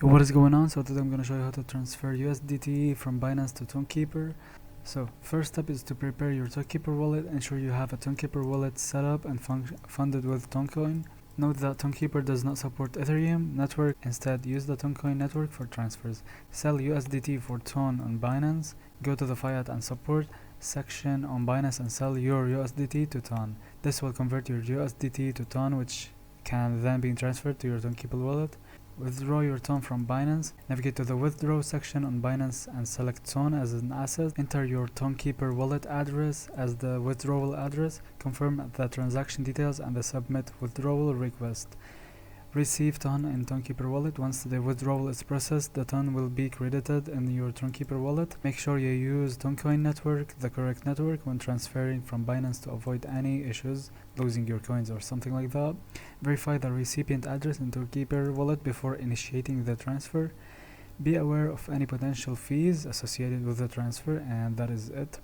What is going on? So today I'm going to show you how to transfer USDT from Binance to Tonkeeper. So first step is to prepare your Tonkeeper wallet. Ensure you have a Tonkeeper wallet set up and funded with Toncoin. Note that Tonkeeper does not support Ethereum network. Instead, use the Toncoin network for transfers. Sell USDT for Ton on Binance. Go to the Fiat and Support section on Binance and sell your USDT to Ton. This will convert your USDT to Ton, which can then be transferred to your Tonkeeper wallet. Withdraw your Ton from Binance. Navigate to the withdraw section on Binance and select Ton as an asset. Enter your Tonkeeper wallet address as the withdrawal address. Confirm the transaction details and the submit withdrawal request. Receive Ton in Tonkeeper wallet. Once the withdrawal is processed, the Ton will be credited in your Tonkeeper wallet. Make sure you use Toncoin network, the correct network, when transferring from Binance to avoid any issues, losing your coins or something like that. Verify the recipient address in Tonkeeper wallet before initiating the transfer. Be aware of any potential fees associated with the transfer, and that is it.